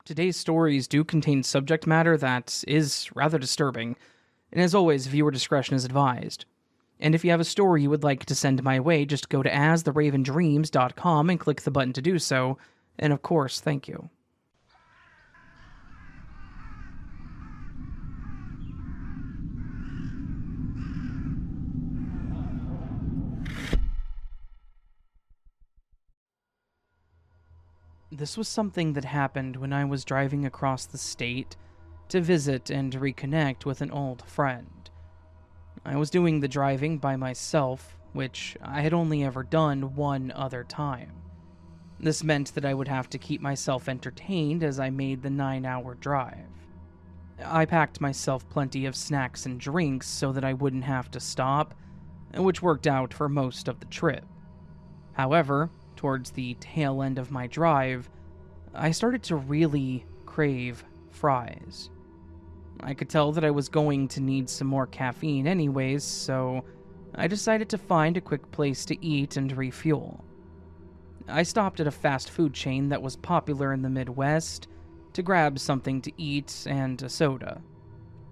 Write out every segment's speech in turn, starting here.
Today's stories do contain subject matter that is rather disturbing, and as always, viewer discretion is advised. And if you have a story you would like to send my way, just go to astheravendreams.com and click the button to do so, and of course, thank you. This was something that happened when I was driving across the state to visit and reconnect with an old friend. I was doing the driving by myself, which I had only ever done one other time. This meant that I would have to keep myself entertained as I made the 9-hour drive. I packed myself plenty of snacks and drinks so that I wouldn't have to stop, which worked out for most of the trip. However, towards the tail end of my drive, I started to really crave fries. I could tell that I was going to need some more caffeine anyways, so I decided to find a quick place to eat and refuel. I stopped at a fast food chain that was popular in the Midwest to grab something to eat and a soda.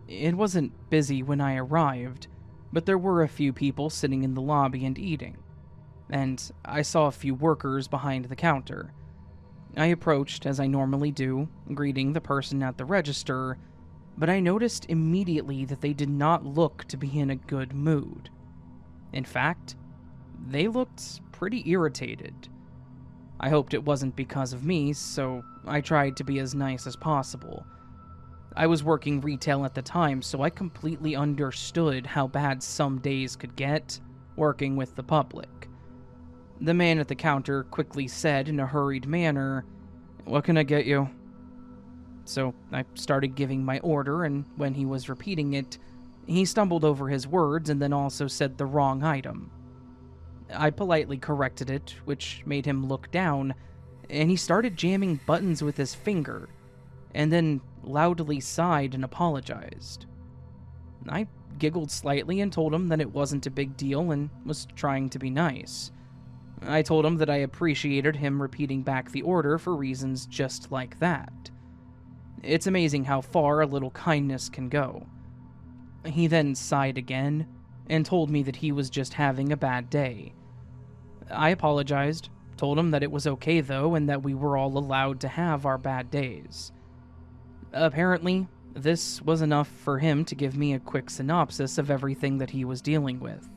It wasn't busy when I arrived, but there were a few people sitting in the lobby and eating, and I saw a few workers behind the counter. I approached as I normally do, greeting the person at the register, but I noticed immediately that they did not look to be in a good mood. In fact, they looked pretty irritated. I hoped it wasn't because of me, so I tried to be as nice as possible. I was working retail at the time, so I completely understood how bad some days could get working with the public. The man at the counter quickly said in a hurried manner, "What can I get you?" So I started giving my order, and when he was repeating it, he stumbled over his words and then also said the wrong item. I politely corrected it, which made him look down, and he started jamming buttons with his finger, and then loudly sighed and apologized. I giggled slightly and told him that it wasn't a big deal and was trying to be nice. I told him that I appreciated him repeating back the order for reasons just like that. It's amazing how far a little kindness can go. He then sighed again and told me that he was just having a bad day. I apologized, told him that it was okay though, and that we were all allowed to have our bad days. Apparently, this was enough for him to give me a quick synopsis of everything that he was dealing with,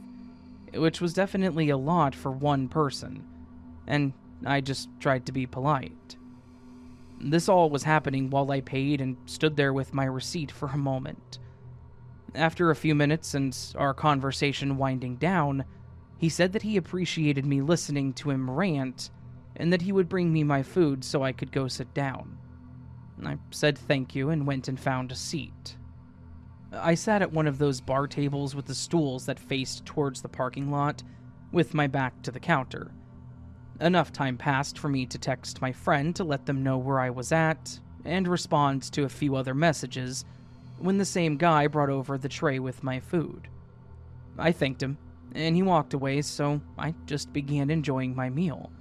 which was definitely a lot for one person, and I just tried to be polite. This all was happening while I paid and stood there with my receipt for a moment. After a few minutes and our conversation winding down, he said that he appreciated me listening to him rant, and that he would bring me my food so I could go sit down. I said thank you and went and found a seat. I sat at one of those bar tables with the stools that faced towards the parking lot, with my back to the counter. Enough time passed for me to text my friend to let them know where I was at, and respond to a few other messages, when the same guy brought over the tray with my food. I thanked him, and he walked away, so I just began enjoying my meal.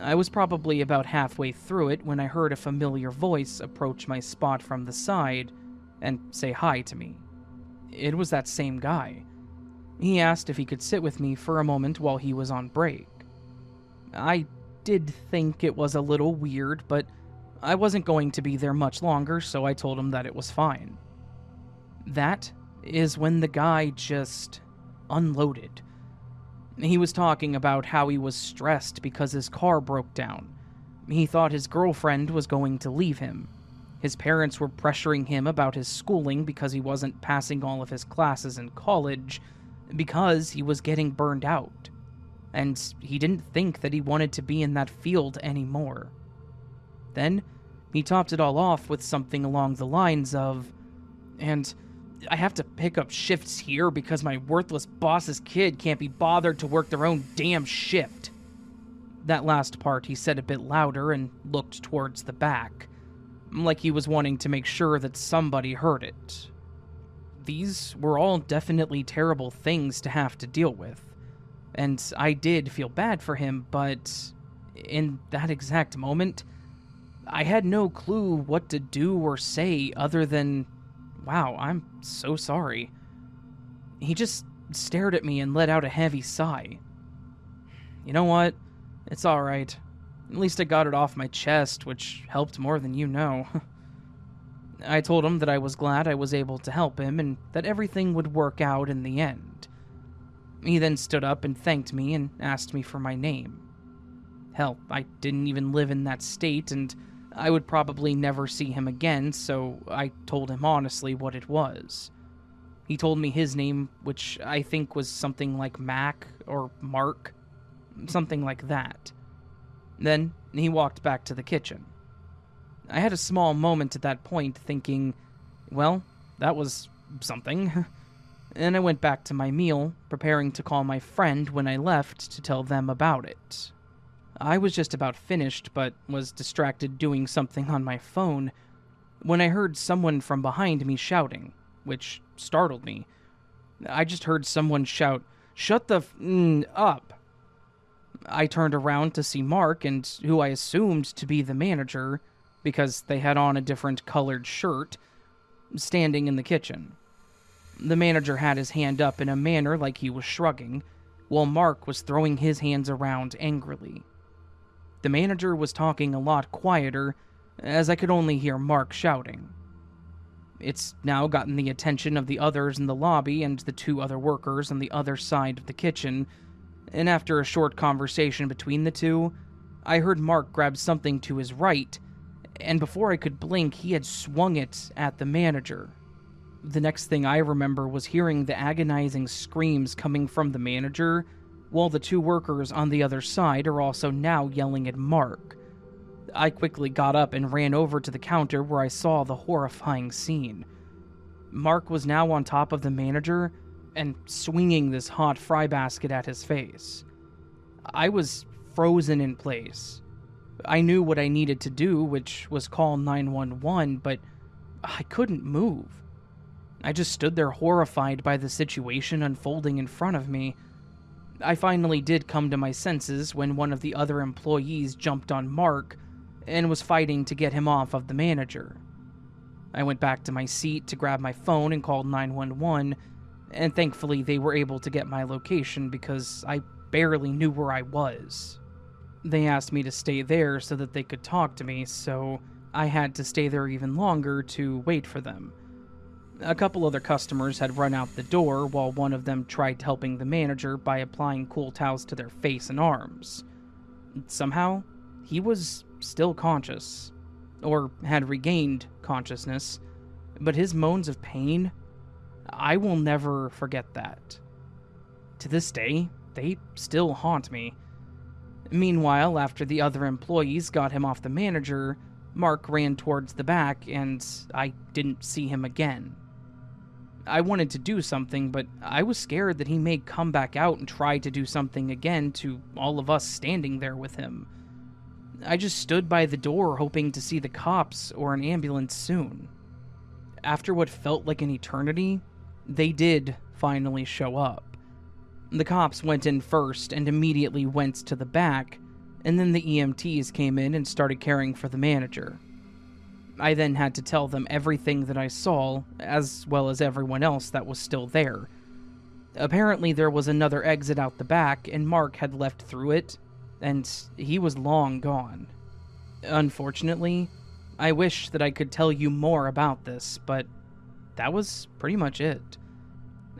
I was probably about halfway through it when I heard a familiar voice approach my spot from the side and say hi to me. It was that same guy. He asked if he could sit with me for a moment while he was on break. I did think it was a little weird, but I wasn't going to be there much longer, so I told him that it was fine. That is when the guy just unloaded. He was talking about how he was stressed because his car broke down. He thought his girlfriend was going to leave him. His parents were pressuring him about his schooling because he wasn't passing all of his classes in college, because he was getting burned out. And he didn't think that he wanted to be in that field anymore. Then, he topped it all off with something along the lines of, "And I have to pick up shifts here because my worthless boss's kid can't be bothered to work their own damn shift." That last part he said a bit louder and looked towards the back, like he was wanting to make sure that somebody heard it. These were all definitely terrible things to have to deal with, and I did feel bad for him, but in that exact moment, I had no clue what to do or say other than, "Wow, I'm so sorry." He just stared at me and let out a heavy sigh. "You know what? It's alright. At least I got it off my chest, which helped more than you know." I told him that I was glad I was able to help him and that everything would work out in the end. He then stood up and thanked me and asked me for my name. Hell, I didn't even live in that state, and I would probably never see him again, so I told him honestly what it was. He told me his name, which I think was something like Mac or Mark, something like that. Then he walked back to the kitchen. I had a small moment at that point thinking, well, that was something. And I went back to my meal, preparing to call my friend when I left to tell them about it. I was just about finished, but was distracted doing something on my phone when I heard someone from behind me shouting, which startled me. I just heard someone shout, "Shut the up!" I turned around to see Mark and who I assumed to be the manager, because they had on a different colored shirt, standing in the kitchen. The manager had his hand up in a manner like he was shrugging, while Mark was throwing his hands around angrily. The manager was talking a lot quieter, as I could only hear Mark shouting. It's now gotten the attention of the others in the lobby and the two other workers on the other side of the kitchen, and after a short conversation between the two, I heard Mark grab something to his right, and before I could blink, he had swung it at the manager. The next thing I remember was hearing the agonizing screams coming from the manager, while the two workers on the other side are also now yelling at Mark. I quickly got up and ran over to the counter where I saw the horrifying scene. Mark was now on top of the manager and swinging this hot fry basket at his face. I was frozen in place. I knew what I needed to do, which was call 911, but I couldn't move. I just stood there horrified by the situation unfolding in front of me. I finally did come to my senses when one of the other employees jumped on Mark and was fighting to get him off of the manager. I went back to my seat to grab my phone and called 911, and thankfully they were able to get my location because I barely knew where I was. They asked me to stay there so that they could talk to me, so I had to stay there even longer to wait for them. A couple other customers had run out the door while one of them tried helping the manager by applying cool towels to their face and arms. Somehow, he was still conscious, or had regained consciousness, but his moans of pain, I will never forget that. To this day, they still haunt me. Meanwhile, after the other employees got him off the manager, Mark ran towards the back and I didn't see him again. I wanted to do something, but I was scared that he may come back out and try to do something again to all of us standing there with him. I just stood by the door hoping to see the cops or an ambulance soon. After what felt like an eternity, they did finally show up. The cops went in first and immediately went to the back, and then the EMTs came in and started caring for the manager. I then had to tell them everything that I saw, as well as everyone else that was still there. Apparently there was another exit out the back, and Mark had left through it, and he was long gone. Unfortunately, I wish that I could tell you more about this, but that was pretty much it.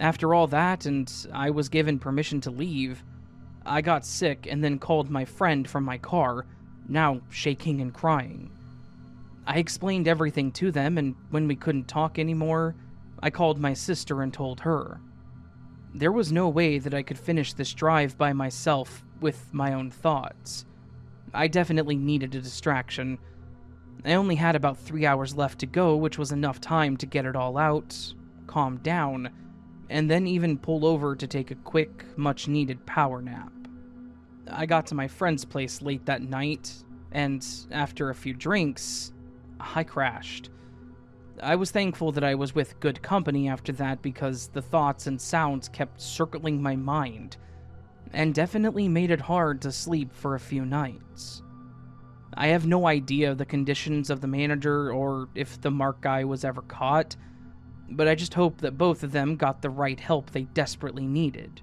After all that, and I was given permission to leave, I got sick and then called my friend from my car, now shaking and crying. I explained everything to them, and when we couldn't talk anymore, I called my sister and told her. There was no way that I could finish this drive by myself with my own thoughts. I definitely needed a distraction. I only had about 3 hours left to go, which was enough time to get it all out, calm down, and then even pull over to take a quick, much-needed power nap. I got to my friend's place late that night, and after a few drinks, I crashed. I was thankful that I was with good company after that because the thoughts and sounds kept circling my mind, and definitely made it hard to sleep for a few nights. I have no idea the conditions of the manager or if the Mark guy was ever caught, but I just hope that both of them got the right help they desperately needed.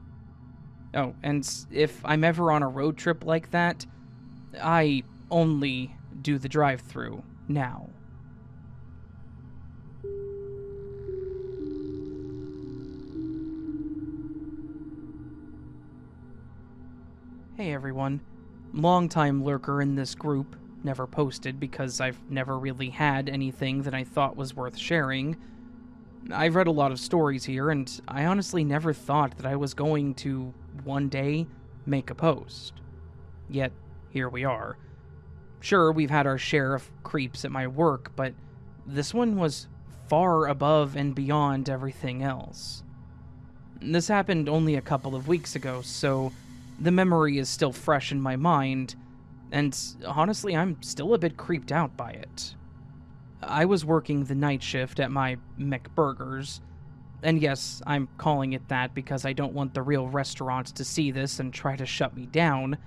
Oh, and if I'm ever on a road trip like that, I only do the drive-thru now. Hey everyone. Longtime lurker in this group, never posted because I've never really had anything that I thought was worth sharing. I've read a lot of stories here, and I honestly never thought that I was going to, one day, make a post. Yet, here we are. Sure, we've had our share of creeps at my work, but this one was far above and beyond everything else. This happened only a couple of weeks ago, so the memory is still fresh in my mind, and honestly, I'm still a bit creeped out by it. I was working the night shift at my McBurgers, and yes, I'm calling it that because I don't want the real restaurant to see this and try to shut me down,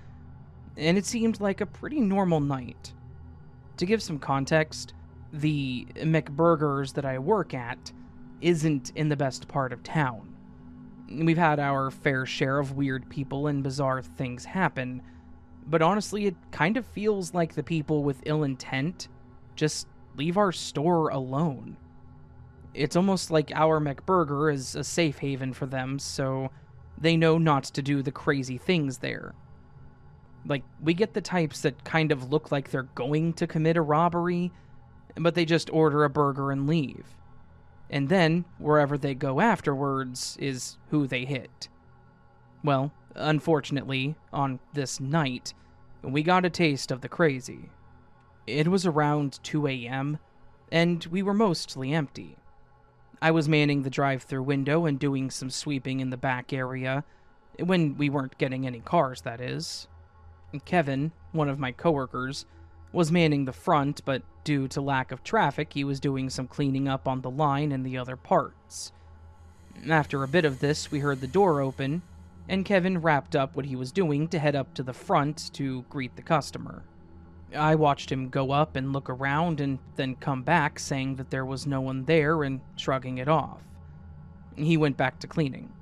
and it seemed like a pretty normal night. To give some context, the McBurgers that I work at isn't in the best part of town. We've had our fair share of weird people and bizarre things happen, but honestly, it kind of feels like the people with ill intent just leave our store alone. It's almost like our McBurger is a safe haven for them, so they know not to do the crazy things there. Like, we get the types that kind of look like they're going to commit a robbery, but they just order a burger and leave. And then, wherever they go afterwards is who they hit. Well, unfortunately, on this night, we got a taste of the crazy. It was around 2 a.m., and we were mostly empty. I was manning the drive-thru window and doing some sweeping in the back area, when we weren't getting any cars, that is. Kevin, one of my coworkers, was manning the front, but due to lack of traffic, he was doing some cleaning up on the line and the other parts. After a bit of this, we heard the door open, and Kevin wrapped up what he was doing to head up to the front to greet the customer. I watched him go up and look around and then come back saying that there was no one there and shrugging it off. He went back to cleaning.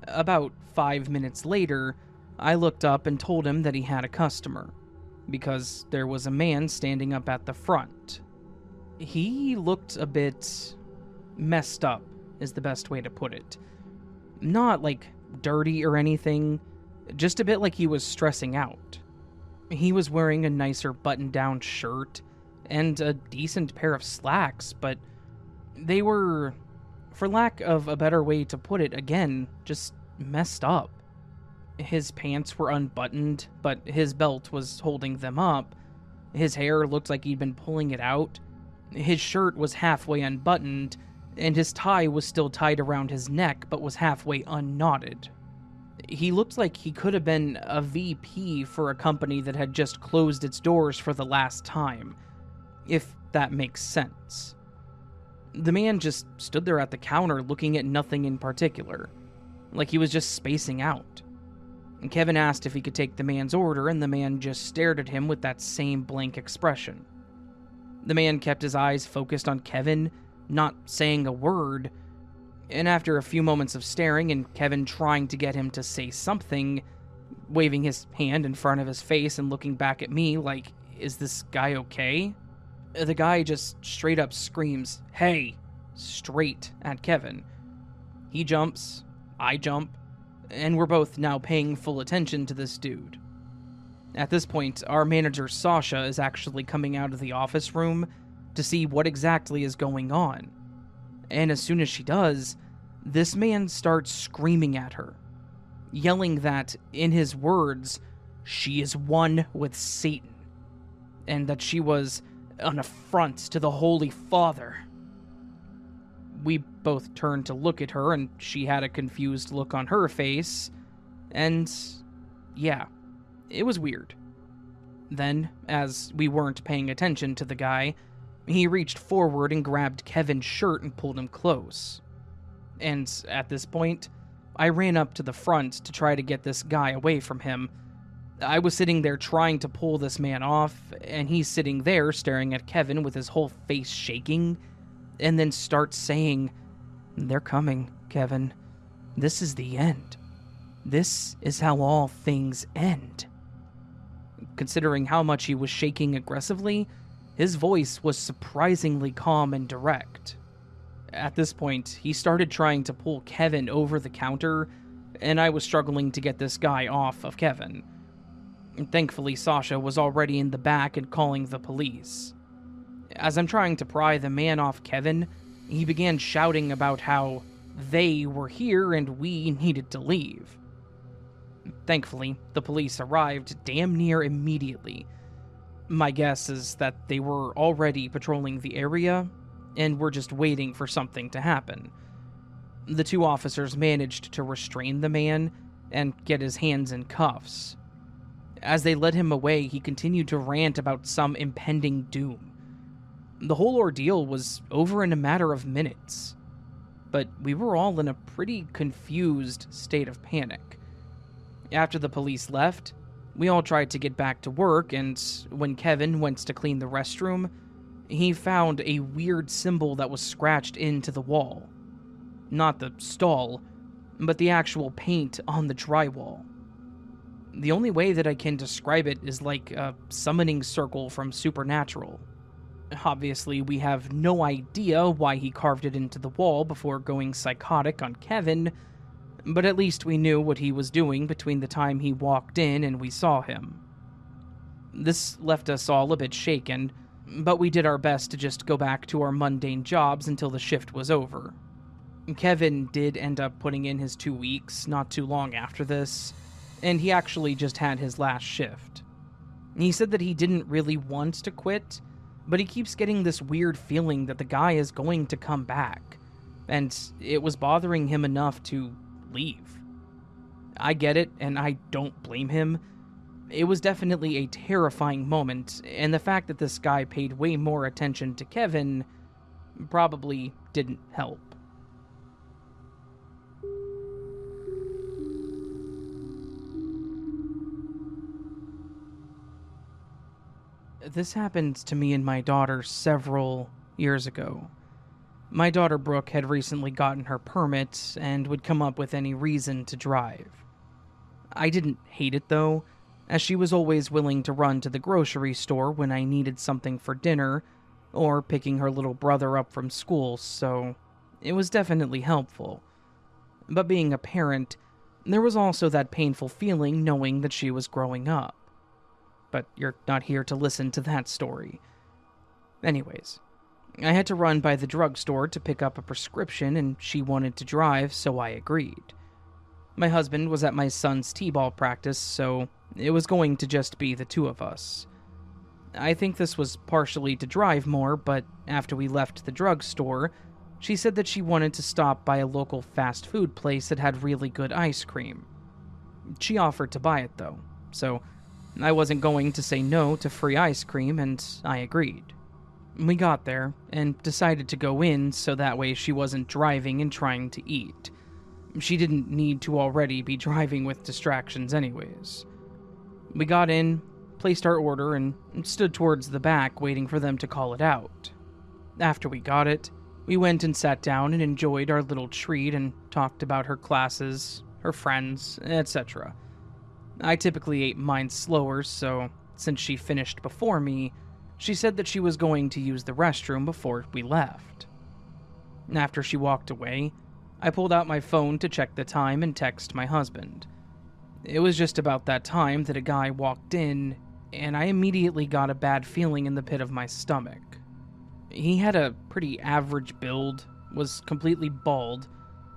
About 5 minutes later, I looked up and told him that he had a customer, because there was a man standing up at the front. He looked a bit messed up, is the best way to put it. Not like dirty or anything, just a bit like he was stressing out. He was wearing a nicer button-down shirt and a decent pair of slacks, but they were, for lack of a better way to put it, again, just messed up. His pants were unbuttoned, but his belt was holding them up. His hair looked like he'd been pulling it out. His shirt was halfway unbuttoned, and his tie was still tied around his neck, but was halfway unknotted. He looked like he could have been a VP for a company that had just closed its doors for the last time, if that makes sense. The man just stood there at the counter looking at nothing in particular, like he was just spacing out. And Kevin asked if he could take the man's order, and the man just stared at him with that same blank expression. The man kept his eyes focused on Kevin, not saying a word, and after a few moments of staring and Kevin trying to get him to say something, waving his hand in front of his face and looking back at me like, is this guy okay? The guy just straight up screams, "Hey!" straight at Kevin. He jumps, I jump, and we're both now paying full attention to this dude. At this point, our manager Sasha is actually coming out of the office room to see what exactly is going on. And as soon as she does, this man starts screaming at her, yelling that, in his words, she is one with Satan, and that she was an affront to the Holy Father. We both turned to look at her, and she had a confused look on her face, and yeah, it was weird. Then, as we weren't paying attention to the guy, he reached forward and grabbed Kevin's shirt and pulled him close. And at this point, I ran up to the front to try to get this guy away from him, I was sitting there trying to pull this man off, and he's sitting there staring at Kevin with his whole face shaking, and then starts saying, "They're coming, Kevin. This is the end. This is how all things end." Considering how much he was shaking aggressively, his voice was surprisingly calm and direct. At this point, he started trying to pull Kevin over the counter, and I was struggling to get this guy off of Kevin. Thankfully, Sasha was already in the back and calling the police. As I'm trying to pry the man off Kevin, he began shouting about how they were here and we needed to leave. Thankfully, the police arrived damn near immediately. My guess is that they were already patrolling the area and were just waiting for something to happen. The two officers managed to restrain the man and get his hands in cuffs. As they led him away, he continued to rant about some impending doom. The whole ordeal was over in a matter of minutes, but we were all in a pretty confused state of panic. After the police left, we all tried to get back to work, and when Kevin went to clean the restroom, he found a weird symbol that was scratched into the wall. Not the stall, but the actual paint on the drywall. The only way that I can describe it is like a summoning circle from Supernatural. Obviously, we have no idea why he carved it into the wall before going psychotic on Kevin, but at least we knew what he was doing between the time he walked in and we saw him. This left us all a bit shaken, but we did our best to just go back to our mundane jobs until the shift was over. Kevin did end up putting in his 2 weeks not too long after this, and he actually just had his last shift. He said that he didn't really want to quit, but he keeps getting this weird feeling that the guy is going to come back, and it was bothering him enough to leave. I get it, and I don't blame him. It was definitely a terrifying moment, and the fact that this guy paid way more attention to Kevin probably didn't help. This happened to me and my daughter several years ago. My daughter Brooke had recently gotten her permit and would come up with any reason to drive. I didn't hate it though, as she was always willing to run to the grocery store when I needed something for dinner or picking her little brother up from school, so it was definitely helpful. But being a parent, there was also that painful feeling knowing that she was growing up. But you're not here to listen to that story. Anyways, I had to run by the drugstore to pick up a prescription, and she wanted to drive, so I agreed. My husband was at my son's t-ball practice, so it was going to just be the two of us. I think this was partially to drive more, but after we left the drugstore, she said that she wanted to stop by a local fast food place that had really good ice cream. She offered to buy it though, so I wasn't going to say no to free ice cream, and I agreed. We got there, and decided to go in so that way she wasn't driving and trying to eat. She didn't need to already be driving with distractions anyways. We got in, placed our order, and stood towards the back waiting for them to call it out. After we got it, we went and sat down and enjoyed our little treat and talked about her classes, her friends, etc. I typically ate mine slower, so since she finished before me, she said that she was going to use the restroom before we left. After she walked away, I pulled out my phone to check the time and text my husband. It was just about that time that a guy walked in, and I immediately got a bad feeling in the pit of my stomach. He had a pretty average build, was completely bald,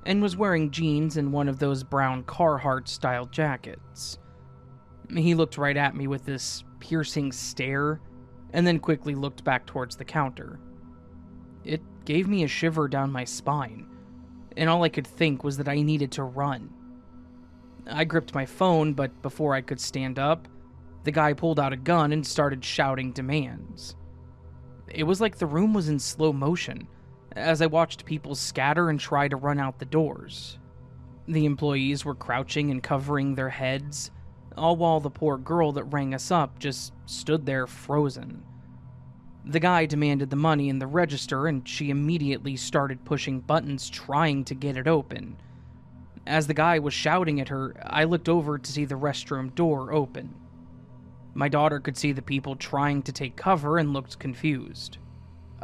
and was wearing jeans and one of those brown Carhartt-style jackets. He looked right at me with this piercing stare, and then quickly looked back towards the counter. It gave me a shiver down my spine, and all I could think was that I needed to run. I gripped my phone, but before I could stand up, the guy pulled out a gun and started shouting demands. It was like the room was in slow motion, as I watched people scatter and try to run out the doors. The employees were crouching and covering their heads, all while the poor girl that rang us up just stood there frozen. The guy demanded the money in the register, and she immediately started pushing buttons trying to get it open. As the guy was shouting at her, I looked over to see the restroom door open. My daughter could see the people trying to take cover and looked confused.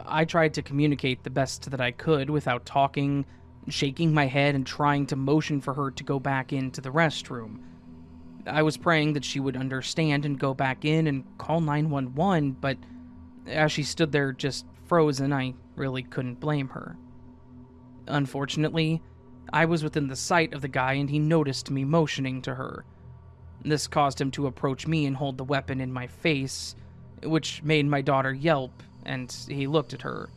I tried to communicate the best that I could without talking, shaking my head and trying to motion for her to go back into the restroom. I was praying that she would understand and go back in and call 911, but as she stood there just frozen, I really couldn't blame her. Unfortunately, I was within the sight of the guy and he noticed me motioning to her. This caused him to approach me and hold the weapon in my face, which made my daughter yelp, and he looked at her.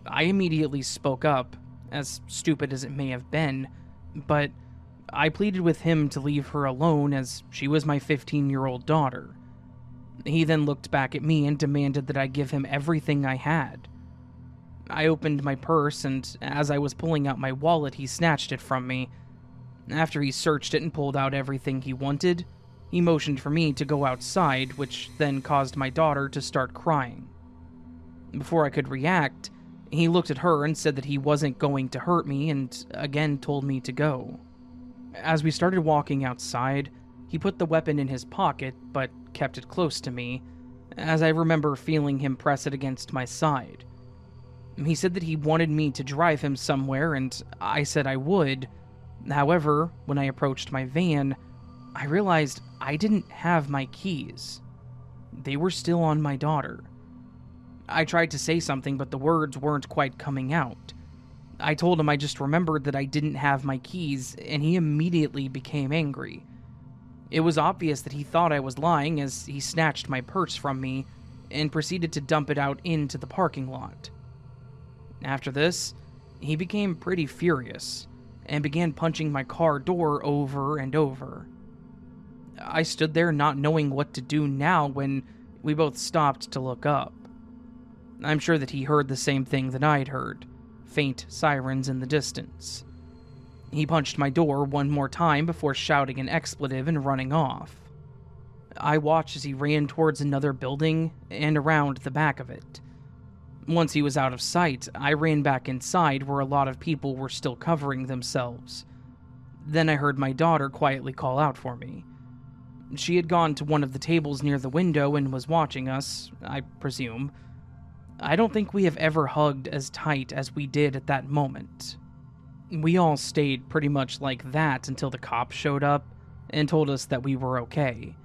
I immediately spoke up, as stupid as it may have been, but I pleaded with him to leave her alone as she was my 15-year-old daughter. He then looked back at me and demanded that I give him everything I had. I opened my purse, and as I was pulling out my wallet, he snatched it from me. After he searched it and pulled out everything he wanted, he motioned for me to go outside, which then caused my daughter to start crying. Before I could react, he looked at her and said that he wasn't going to hurt me and again told me to go. As we started walking outside, he put the weapon in his pocket but kept it close to me, as I remember feeling him press it against my side. He said that he wanted me to drive him somewhere, and I said I would. However, when I approached my van, I realized I didn't have my keys. They were still on my daughter. I tried to say something, but the words weren't quite coming out. I told him I just remembered that I didn't have my keys, and he immediately became angry. It was obvious that he thought I was lying as he snatched my purse from me and proceeded to dump it out into the parking lot. After this, he became pretty furious and began punching my car door over and over. I stood there not knowing what to do now when we both stopped to look up. I'm sure that he heard the same thing that I'd heard, faint sirens in the distance. He punched my door one more time before shouting an expletive and running off. I watched as he ran towards another building and around the back of it. Once he was out of sight, I ran back inside where a lot of people were still covering themselves. Then I heard my daughter quietly call out for me. She had gone to one of the tables near the window and was watching us, I presume. I don't think we have ever hugged as tight as we did at that moment. We all stayed pretty much like that until the cops showed up and told us that we were okay.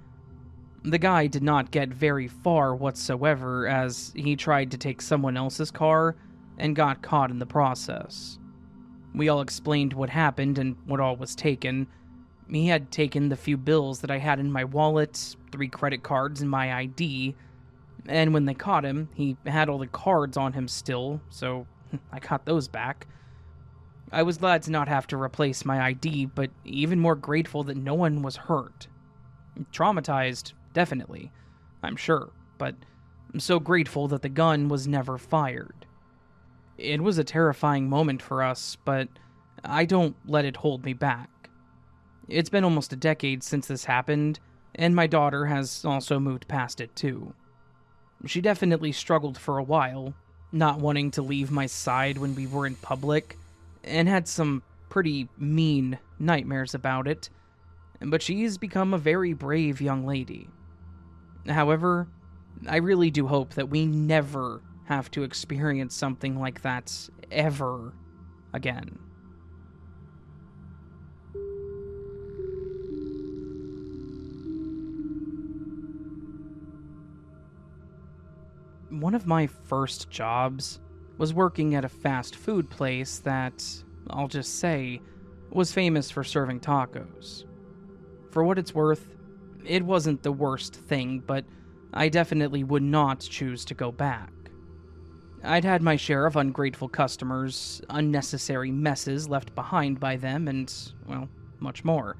The guy did not get very far whatsoever as he tried to take someone else's car and got caught in the process. We all explained what happened and what all was taken. He had taken the few bills that I had in my wallet, 3 credit cards, and my ID, and when they caught him, he had all the cards on him still, so I got those back. I was glad to not have to replace my ID, but even more grateful that no one was hurt. Traumatized, definitely, I'm sure, but I'm so grateful that the gun was never fired. It was a terrifying moment for us, but I don't let it hold me back. It's been almost a decade since this happened, and my daughter has also moved past it too. She definitely struggled for a while, not wanting to leave my side when we were in public, and had some pretty mean nightmares about it, but she's become a very brave young lady. However, I really do hope that we never have to experience something like that ever again. One of my first jobs was working at a fast food place that, I'll just say, was famous for serving tacos. For what it's worth, it wasn't the worst thing, but I definitely would not choose to go back. I'd had my share of ungrateful customers, unnecessary messes left behind by them, and, well, much more.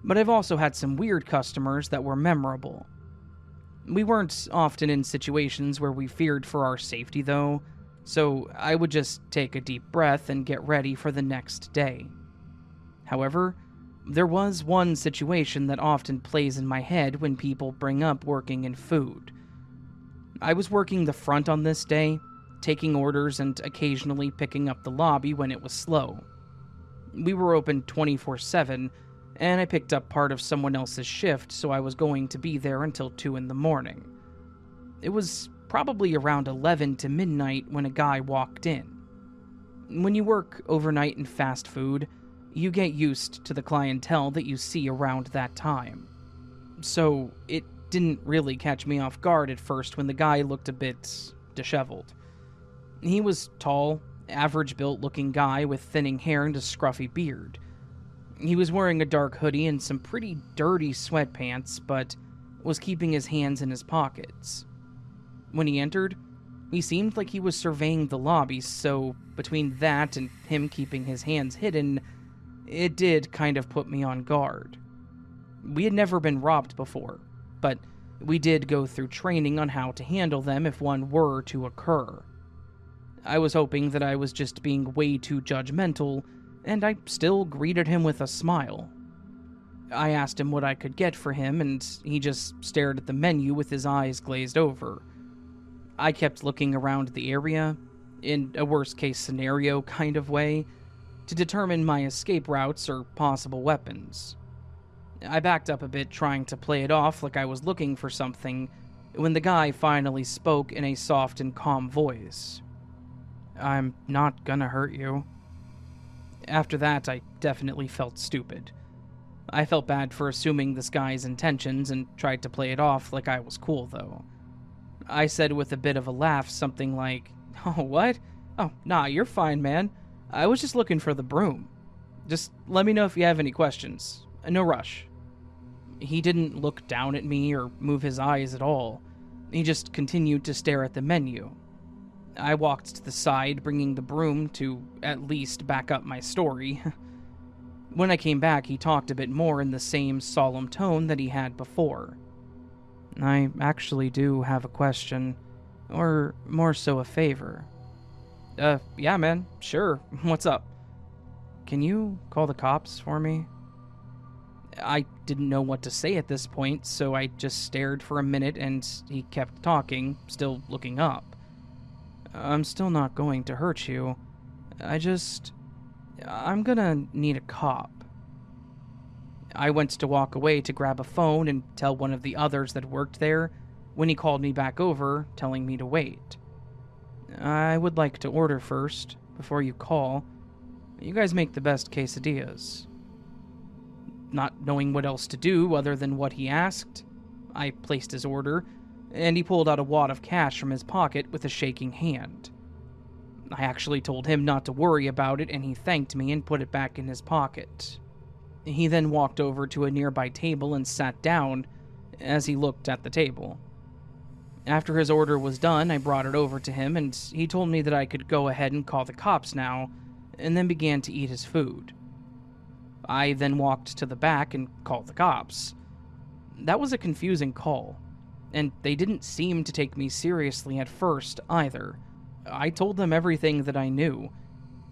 But I've also had some weird customers that were memorable. We weren't often in situations where we feared for our safety, though, so I would just take a deep breath and get ready for the next day. However, There was one situation that often plays in my head when people bring up working in food. I was working the front on this day, taking orders and occasionally picking up the lobby when it was slow. We were open 24/7, and I picked up part of someone else's shift, so I was going to be there until 2 in the morning. It was probably around 11 to midnight when a guy walked in. When you work overnight in fast food, you get used to the clientele that you see around that time. So it didn't really catch me off guard at first when the guy looked a bit disheveled. He was tall, average-built looking guy with thinning hair and a scruffy beard. He was wearing a dark hoodie and some pretty dirty sweatpants, but was keeping his hands in his pockets. When he entered, he seemed like he was surveying the lobby, so between that and him keeping his hands hidden, it did kind of put me on guard. We had never been robbed before, but we did go through training on how to handle them if one were to occur. I was hoping that I was just being way too judgmental, and I still greeted him with a smile. I asked him what I could get for him, and he just stared at the menu with his eyes glazed over. I kept looking around the area, in a worst-case scenario kind of way, to determine my escape routes or possible weapons. I backed up a bit, trying to play it off like I was looking for something, when the guy finally spoke in a soft and calm voice. "I'm not gonna hurt you." After that, I definitely felt stupid. I felt bad for assuming this guy's intentions and tried to play it off like I was cool, though. I said with a bit of a laugh something like, "Oh, what? Oh, nah, you're fine, man. I was just looking for the broom. Just let me know if you have any questions. No rush." He didn't look down at me or move his eyes at all. He just continued to stare at the menu. I walked to the side, bringing the broom to at least back up my story. When I came back, he talked a bit more in the same solemn tone that he had before. "I actually do have a question, or more so a favor." Yeah, man, sure. What's up?" "Can you call the cops for me?" I didn't know what to say at this point, so I just stared for a minute and he kept talking, still looking up. "I'm still not going to hurt you. I'm gonna need a cop." I went to walk away to grab a phone and tell one of the others that worked there when he called me back over, telling me to wait. "I would like to order first, before you call. You guys make the best quesadillas." Not knowing what else to do other than what he asked, I placed his order, and he pulled out a wad of cash from his pocket with a shaking hand. I actually told him not to worry about it, and he thanked me and put it back in his pocket. He then walked over to a nearby table and sat down as he looked at the table. After his order was done, I brought it over to him, and he told me that I could go ahead and call the cops now, and then began to eat his food. I then walked to the back and called the cops. That was a confusing call, and they didn't seem to take me seriously at first either. I told them everything that I knew.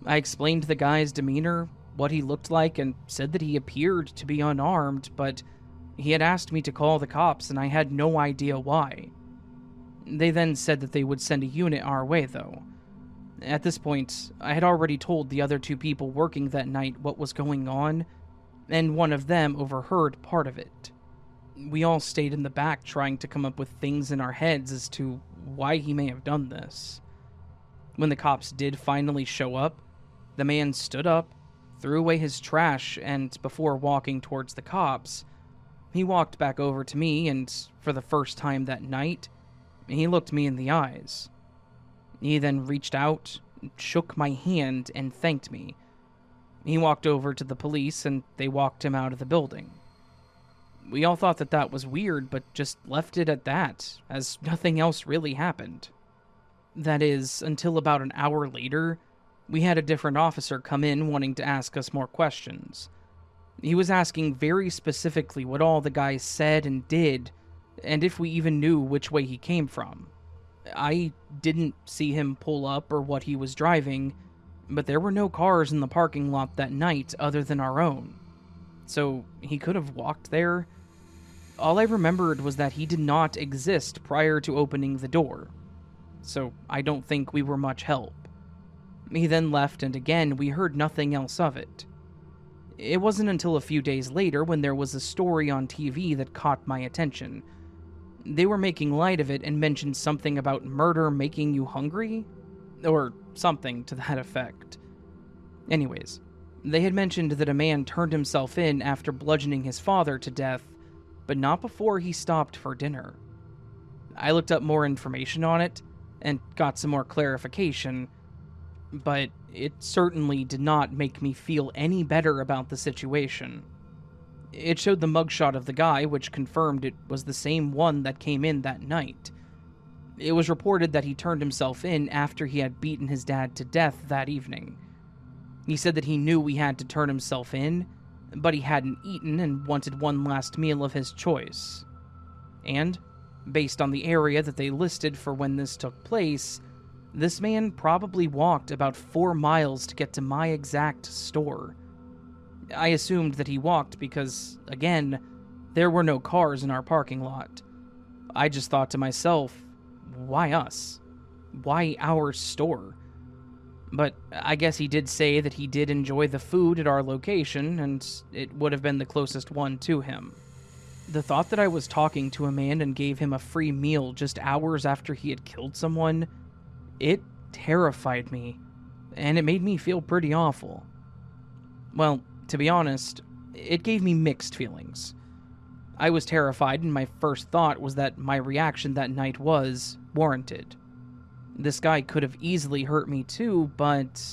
I explained the guy's demeanor, what he looked like, and said that he appeared to be unarmed, but he had asked me to call the cops and I had no idea why. They then said that they would send a unit our way, though. At this point, I had already told the other 2 people working that night what was going on, and one of them overheard part of it. We all stayed in the back trying to come up with things in our heads as to why he may have done this. When the cops did finally show up, the man stood up, threw away his trash, and before walking towards the cops, he walked back over to me, and for the first time that night, he looked me in the eyes. He then reached out, shook my hand, and thanked me. He walked over to the police, and they walked him out of the building. We all thought that that was weird, but just left it at that, as nothing else really happened. That is, until about an hour later, we had a different officer come in wanting to ask us more questions. He was asking very specifically what all the guys said and did, and if we even knew which way he came from. I didn't see him pull up or what he was driving, but there were no cars in the parking lot that night other than our own. so he could have walked there. All I remembered was that he did not exist prior to opening the door, so I don't think we were much help. He then left, and again, we heard nothing else of it. It wasn't until a few days later when there was a story on TV that caught my attention. They were making light of it and mentioned something about murder making you hungry? Or something to that effect. Anyways, they had mentioned that a man turned himself in after bludgeoning his father to death, but not before he stopped for dinner. I looked up more information on it and got some more clarification, but it certainly did not make me feel any better about the situation. It showed the mugshot of the guy, which confirmed it was the same one that came in that night. It was reported that he turned himself in after he had beaten his dad to death that evening. He said that he knew he had to turn himself in, but he hadn't eaten and wanted one last meal of his choice. And, based on the area that they listed for when this took place, this man probably walked about 4 miles to get to my exact store. I assumed that he walked because, again, there were no cars in our parking lot. I just thought to myself, why us? Why our store? But I guess he did say that he did enjoy the food at our location, and it would have been the closest one to him. The thought that I was talking to a man and gave him a free meal just hours after he had killed someone, it terrified me, and it made me feel pretty awful. Well, to be honest, it gave me mixed feelings. I was terrified, and my first thought was that my reaction that night was warranted. This guy could have easily hurt me too, but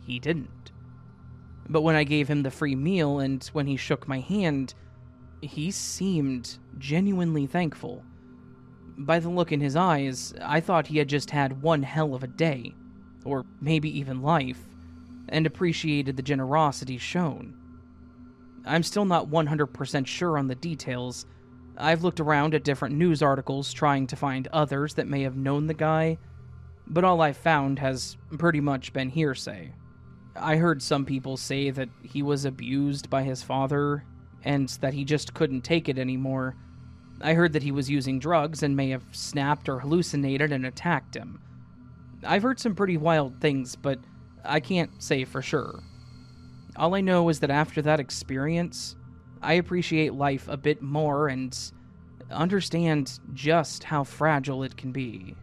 he didn't. But when I gave him the free meal and when he shook my hand, he seemed genuinely thankful. By the look in his eyes, I thought he had just had one hell of a day, or maybe even life, and appreciated the generosity shown. I'm still not 100% sure on the details. I've looked around at different news articles trying to find others that may have known the guy, but all I've found has pretty much been hearsay. I heard some people say that he was abused by his father, and that he just couldn't take it anymore. I heard that he was using drugs and may have snapped or hallucinated and attacked him. I've heard some pretty wild things, but I can't say for sure. All I know is that after that experience, I appreciate life a bit more and understand just how fragile it can be.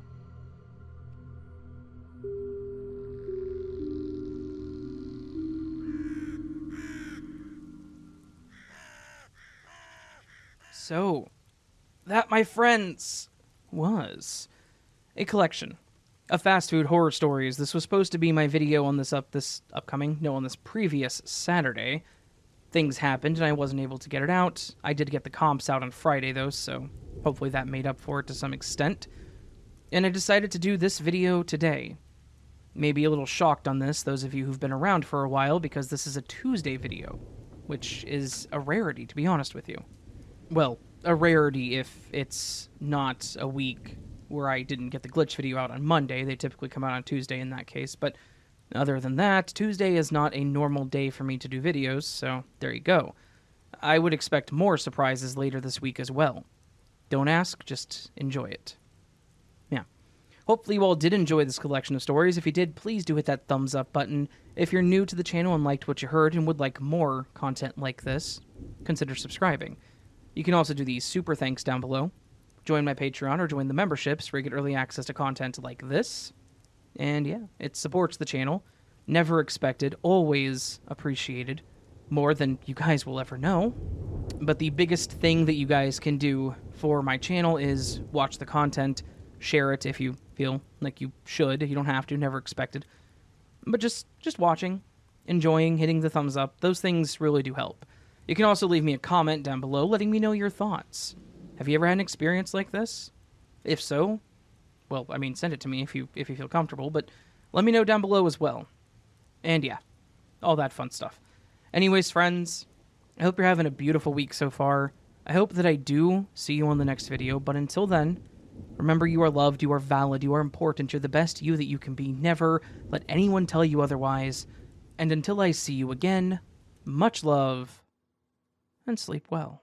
So, that, my friends, was a collection of fast food horror stories. This was supposed to be my video on this previous Saturday. Things happened and I wasn't able to get it out. I did get the comps out on Friday though, so hopefully that made up for it to some extent. And I decided to do this video today. Maybe a little shocked on this, those of you who've been around for a while, because this is a Tuesday video, which is a rarity, to be honest with you. Well, a rarity if it's not a week where I didn't get the glitch video out on Monday. They typically come out on Tuesday in that case, but other than that, Tuesday is not a normal day for me to do videos, so there you go. I would expect more surprises later this week as well. Don't ask, just enjoy it. Yeah. Hopefully you all did enjoy this collection of stories. If you did, please do hit that thumbs up button. If you're new to the channel and liked what you heard and would like more content like this, consider subscribing. You can also do the super thanks down below. Join my Patreon or join the memberships where you get early access to content like this. And yeah, it supports the channel. Never expected, always appreciated. More than you guys will ever know. But the biggest thing that you guys can do for my channel is watch the content, share it if you feel like you should. You don't have to, never expected. But just watching, enjoying, hitting the thumbs up, those things really do help. You can also leave me a comment down below letting me know your thoughts. Have you ever had an experience like this? If so, well, I mean, send it to me if you feel comfortable, but let me know down below as well. And yeah, all that fun stuff. Anyways, friends, I hope you're having a beautiful week so far. I hope that I do see you on the next video, but until then, remember you are loved, you are valid, you are important, you're the best you that you can be. Never let anyone tell you otherwise. And until I see you again, much love, and sleep well.